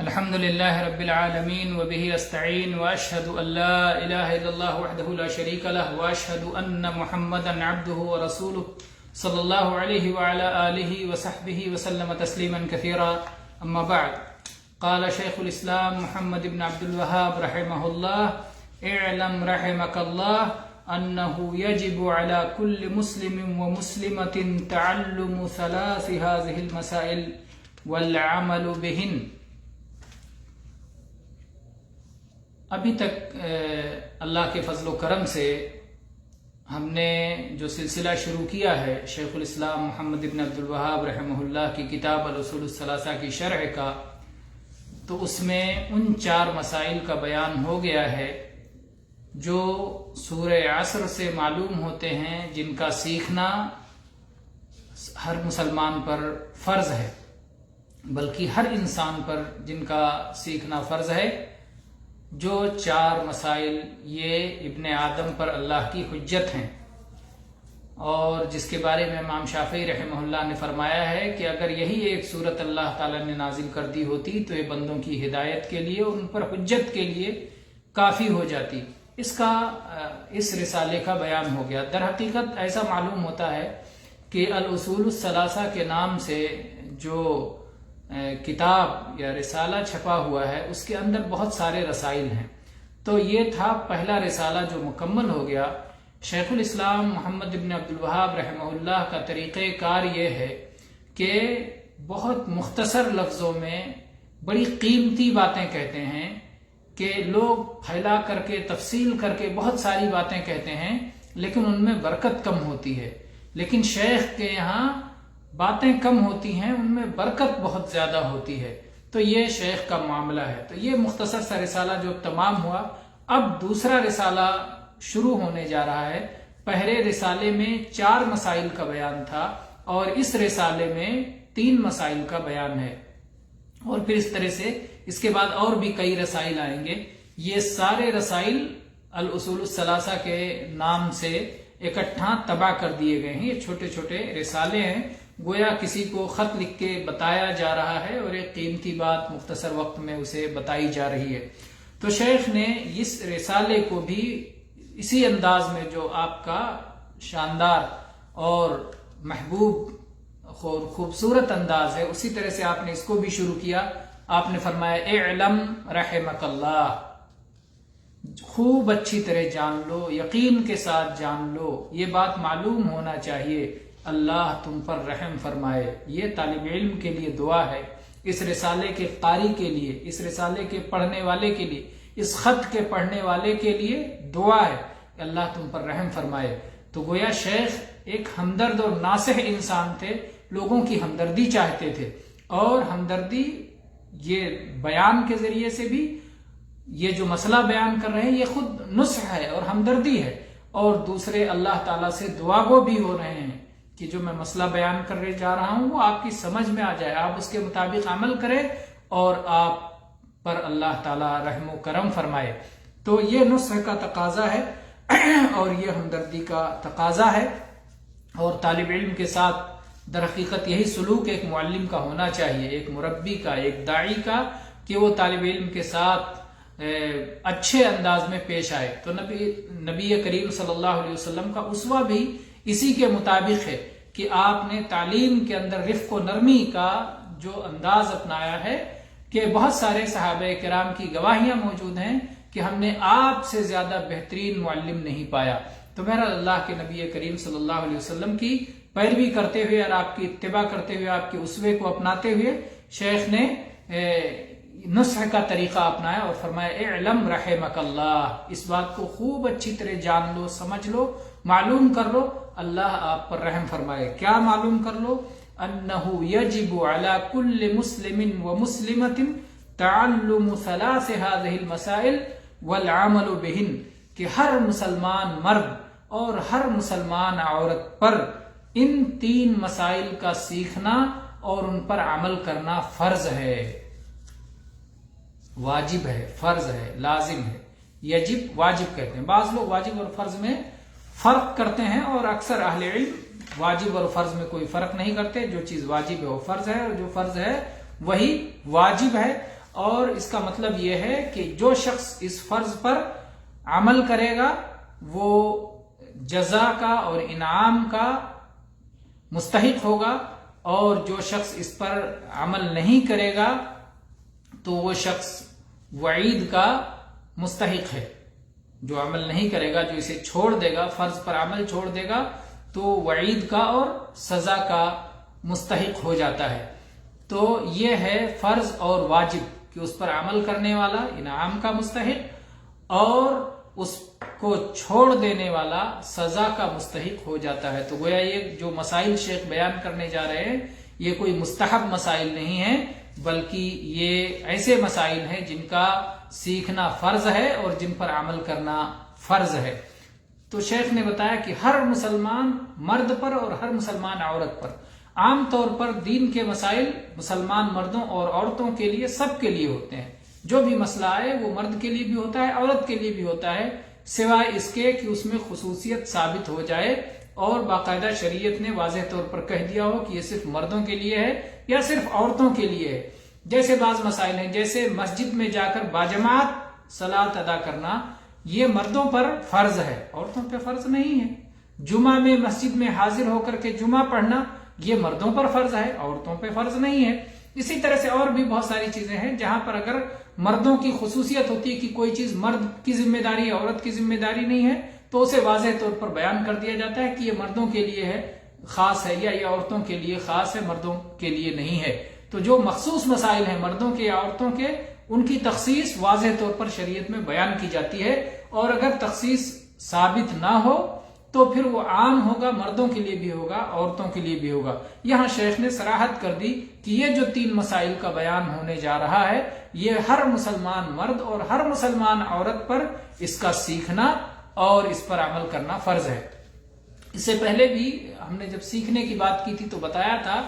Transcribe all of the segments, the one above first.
الحمد لله رب العالمين وبه أستعين وأشهد أن لا إله إلا الله وحده لا شريك له وأشهد أن محمدا عبده ورسوله صلى الله عليه وعلى آله وصحبه وسلم تسليما كثيرا. أما بعد، قال شيخ الإسلام محمد بن عبد الوهاب رحمه الله: اعلم رحمك الله أنه يجب على كل مسلم ومسلمة تعلم ثلاث هذه المسائل والعمل بهن. ابھی تک اللہ کے فضل و کرم سے ہم نے جو سلسلہ شروع کیا ہے شیخ الاسلام محمد بن عبد الوہاب رحمہ اللہ کی کتاب الاصول الثلاثہ کی شرح کا، تو اس میں ان 4 مسائل کا بیان ہو گیا ہے جو سورہ عصر سے معلوم ہوتے ہیں، جن کا سیکھنا ہر مسلمان پر فرض ہے، بلکہ ہر انسان پر جن کا سیکھنا فرض ہے. جو 4 مسائل یہ ابن آدم پر اللہ کی حجت ہیں، اور جس کے بارے میں امام شافعی رحمہ اللہ نے فرمایا ہے کہ اگر یہی ایک صورت اللہ تعالیٰ نے نازل کر دی ہوتی تو یہ بندوں کی ہدایت کے لیے، ان پر حجت کے لیے کافی ہو جاتی. اس رسالے کا بیان ہو گیا. در حقیقت ایسا معلوم ہوتا ہے کہ الاصول الثلاثہ کے نام سے جو کتاب یا رسالہ چھپا ہوا ہے اس کے اندر بہت سارے رسائل ہیں. تو یہ تھا پہلا رسالہ جو مکمل ہو گیا. شیخ الاسلام محمد بن عبد الوہاب رحمہ اللہ کا طریقہ کار یہ ہے کہ بہت مختصر لفظوں میں بڑی قیمتی باتیں کہتے ہیں، کہ لوگ پھیلا کر کے تفصیل کر کے بہت ساری باتیں کہتے ہیں لیکن ان میں برکت کم ہوتی ہے. لیکن شیخ کے یہاں باتیں کم ہوتی ہیں، ان میں برکت بہت زیادہ ہوتی ہے. تو یہ شیخ کا معاملہ ہے. تو یہ مختصر سا رسالہ جو تمام ہوا، اب دوسرا رسالہ شروع ہونے جا رہا ہے. پہلے رسالے میں 4 مسائل کا بیان تھا اور اس رسالے میں 3 مسائل کا بیان ہے، اور پھر اس طرح سے اس کے بعد اور بھی کئی رسائل آئیں گے. یہ سارے رسائل الاصول الثلاثہ کے نام سے اکٹھا طبع کر دیے گئے ہیں. یہ چھوٹے چھوٹے رسالے ہیں، گویا کسی کو خط لکھ کے بتایا جا رہا ہے اور ایک قیمتی بات مختصر وقت میں اسے بتائی جا رہی ہے. تو شیخ نے اس رسالے کو بھی اسی انداز میں جو آپ کا شاندار اور محبوب خوبصورت انداز ہے، اسی طرح سے آپ نے اس کو بھی شروع کیا. آپ نے فرمایا اعلم رحمک اللہ، خوب اچھی طرح جان لو، یقین کے ساتھ جان لو، یہ بات معلوم ہونا چاہیے، اللہ تم پر رحم فرمائے. یہ طالب علم کے لیے دعا ہے، اس رسالے کے قاری کے لیے، اس رسالے کے پڑھنے والے کے لیے، اس خط کے پڑھنے والے کے لیے دعا ہے کہ اللہ تم پر رحم فرمائے. تو گویا شیخ ایک ہمدرد اور ناصح انسان تھے، لوگوں کی ہمدردی چاہتے تھے، اور ہمدردی یہ بیان کے ذریعے سے بھی، یہ جو مسئلہ بیان کر رہے ہیں یہ خود نصح ہے اور ہمدردی ہے، اور دوسرے اللہ تعالیٰ سے دعا گو بھی ہو رہے ہیں کہ جو میں مسئلہ بیان کرنے جا رہا ہوں وہ آپ کی سمجھ میں آ جائے، آپ اس کے مطابق عمل کریں اور آپ پر اللہ تعالیٰ رحم و کرم فرمائے. تو یہ نصح کا تقاضا ہے اور یہ ہمدردی کا تقاضا ہے، اور طالب علم کے ساتھ در حقیقت یہی سلوک ایک معلم کا ہونا چاہیے، ایک مربی کا، ایک داعی کا، کہ وہ طالب علم کے ساتھ اچھے انداز میں پیش آئے. تو نبی کریم صلی اللہ علیہ وسلم کا اسوہ بھی اسی کے مطابق ہے کہ آپ نے تعلیم کے اندر رفق و نرمی کا جو انداز اپنایا ہے، کہ بہت سارے صحابہ کرام کی گواہیاں موجود ہیں کہ ہم نے آپ سے زیادہ بہترین معلم نہیں پایا. تو بہرحال اللہ کے نبی کریم صلی اللہ علیہ وسلم کی پیروی کرتے ہوئے اور آپ کی اتباع کرتے ہوئے، آپ کے اسوے کو اپناتے ہوئے شیخ نے نصح کا طریقہ اپنایا اور فرمایا اعلم رحمک اللہ، اس بات کو خوب اچھی طرح جان لو، سمجھ لو، معلوم کر لو، اللہ آپ پر رحم فرمائے. کیا معلوم کر لو؟ انہ یجب علی کل مسلم و مسلمۃ تعلم ثلاث هذه المسائل والعمل بہن، کہ ہر مسلمان مرد اور ہر مسلمان عورت پر ان 3 مسائل کا سیکھنا اور ان پر عمل کرنا فرض ہے، واجب ہے، فرض ہے، لازم ہے. یجب واجب کہتے ہیں. بعض لوگ واجب اور فرض میں فرق کرتے ہیں، اور اکثر اہل علم واجب اور فرض میں کوئی فرق نہیں کرتے. جو چیز واجب ہے وہ فرض ہے، اور جو فرض ہے وہی واجب ہے. اور اس کا مطلب یہ ہے کہ جو شخص اس فرض پر عمل کرے گا وہ جزا کا اور انعام کا مستحق ہوگا، اور جو شخص اس پر عمل نہیں کرے گا تو وہ شخص وعید کا مستحق ہے۔ جو عمل نہیں کرے گا، جو اسے چھوڑ دے گا، فرض پر عمل چھوڑ دے گا، تو وعید کا اور سزا کا مستحق ہو جاتا ہے۔ تو یہ ہے فرض اور واجب کہ اس پر عمل کرنے والا انعام کا مستحق اور اس کو چھوڑ دینے والا سزا کا مستحق ہو جاتا ہے۔ تو گویا یہ جو مسائل شیخ بیان کرنے جا رہے ہیں یہ کوئی مستحب مسائل نہیں ہیں، بلکہ یہ ایسے مسائل ہیں جن کا سیکھنا فرض ہے اور جن پر عمل کرنا فرض ہے۔ تو شیخ نے بتایا کہ ہر مسلمان مرد پر اور ہر مسلمان عورت پر، عام طور پر دین کے مسائل مسلمان مردوں اور عورتوں کے لیے سب کے لیے ہوتے ہیں۔ جو بھی مسئلہ آئے وہ مرد کے لیے بھی ہوتا ہے، عورت کے لیے بھی ہوتا ہے، سوائے اس کے کہ اس میں خصوصیت ثابت ہو جائے اور باقاعدہ شریعت نے واضح طور پر کہہ دیا ہو کہ یہ صرف مردوں کے لیے ہے یا صرف عورتوں کے لیے ہے۔ جیسے بعض مسائل ہیں، جیسے مسجد میں جا کر باجماعت صلاۃ ادا کرنا، یہ مردوں پر فرض ہے، عورتوں پہ فرض نہیں ہے۔ جمعہ میں مسجد میں حاضر ہو کر کے جمعہ پڑھنا، یہ مردوں پر فرض ہے، عورتوں پہ فرض نہیں ہے۔ اسی طرح سے اور بھی بہت ساری چیزیں ہیں جہاں پر اگر مردوں کی خصوصیت ہوتی ہے کہ کوئی چیز مرد کی ذمہ داری ہے، عورت کی ذمہ داری نہیں ہے، تو اسے واضح طور پر بیان کر دیا جاتا ہے کہ یہ مردوں کے لیے ہے، خاص ہے، یا یہ عورتوں کے لیے خاص ہے، مردوں کے لیے نہیں ہے۔ تو جو مخصوص مسائل ہیں مردوں کے یا عورتوں کے، ان کی تخصیص واضح طور پر شریعت میں بیان کی جاتی ہے، اور اگر تخصیص ثابت نہ ہو تو پھر وہ عام ہوگا، مردوں کے لیے بھی ہوگا، عورتوں کے لیے بھی ہوگا۔ یہاں شیخ نے صراحت کر دی کہ یہ جو 3 مسائل کا بیان ہونے جا رہا ہے یہ ہر مسلمان مرد اور ہر مسلمان عورت پر اس کا سیکھنا اور اس پر عمل کرنا فرض ہے۔ اس سے پہلے بھی ہم نے جب سیکھنے کی بات کی تھی تو بتایا تھا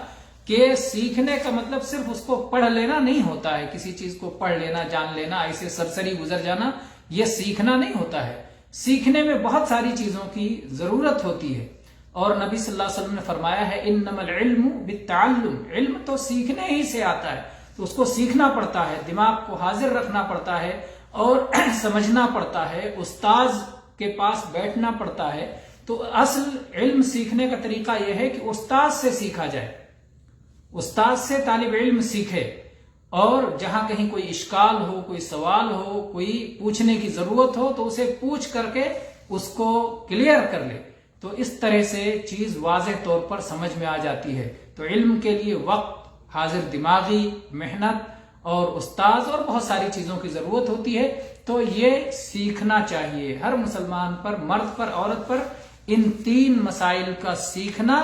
کہ سیکھنے کا مطلب صرف اس کو پڑھ لینا نہیں ہوتا ہے، کسی چیز کو پڑھ لینا، جان لینا، ایسے سرسری گزر جانا، یہ سیکھنا نہیں ہوتا ہے۔ سیکھنے میں بہت ساری چیزوں کی ضرورت ہوتی ہے، اور نبی صلی اللہ علیہ وسلم نے فرمایا ہے انما العلم بالتعلم، علم تو سیکھنے ہی سے آتا ہے، تو اس کو سیکھنا پڑتا ہے، دماغ کو حاضر رکھنا پڑتا ہے اور سمجھنا پڑتا ہے، استاذ کے پاس بیٹھنا پڑتا ہے۔ تو اصل علم سیکھنے کا طریقہ یہ ہے کہ استاذ سے سیکھا جائے، استاذ سے طالب علم سیکھے، اور جہاں کہیں کوئی اشکال ہو، کوئی سوال ہو، کوئی پوچھنے کی ضرورت ہو تو اسے پوچھ کر کے اس کو کلیئر کر لے، تو اس طرح سے چیز واضح طور پر سمجھ میں آ جاتی ہے۔ تو علم کے لیے وقت، حاضر دماغی محنت اور استاذ اور بہت ساری چیزوں کی ضرورت ہوتی ہے، تو یہ سیکھنا چاہیے ہر مسلمان پر، مرد پر، عورت پر، ان 3 مسائل کا سیکھنا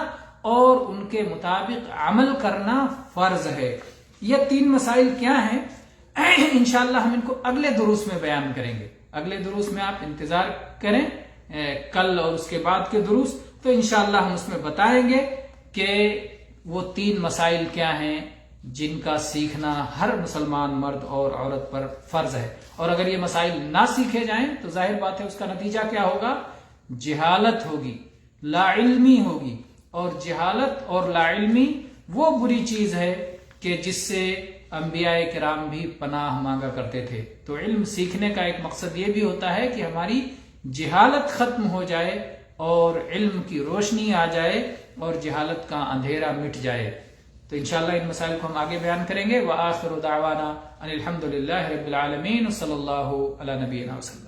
اور ان کے مطابق عمل کرنا فرض ہے۔ یہ 3 مسائل کیا ہیں انشاءاللہ ہم ان کو اگلے دروس میں بیان کریں گے۔ اگلے دروس میں آپ انتظار کریں، کل اور اس کے بعد کے دروس، تو انشاءاللہ ہم اس میں بتائیں گے کہ وہ 3 مسائل کیا ہیں جن کا سیکھنا ہر مسلمان مرد اور عورت پر فرض ہے۔ اور اگر یہ مسائل نہ سیکھے جائیں تو ظاہر بات ہے اس کا نتیجہ کیا ہوگا؟ جہالت ہوگی، لا علمی ہوگی، اور جہالت اور لا علمی وہ بری چیز ہے کہ جس سے انبیاء کرام بھی پناہ مانگا کرتے تھے۔ تو علم سیکھنے کا ایک مقصد یہ بھی ہوتا ہے کہ ہماری جہالت ختم ہو جائے اور علم کی روشنی آ جائے اور جہالت کا اندھیرا مٹ جائے۔ تو انشاءاللہ ان مسائل کو ہم آگے بیان کریں گے۔ وآخر دعوانا ان الحمد للہ رب العالمین، صلی اللہ علی نبینا وسلم۔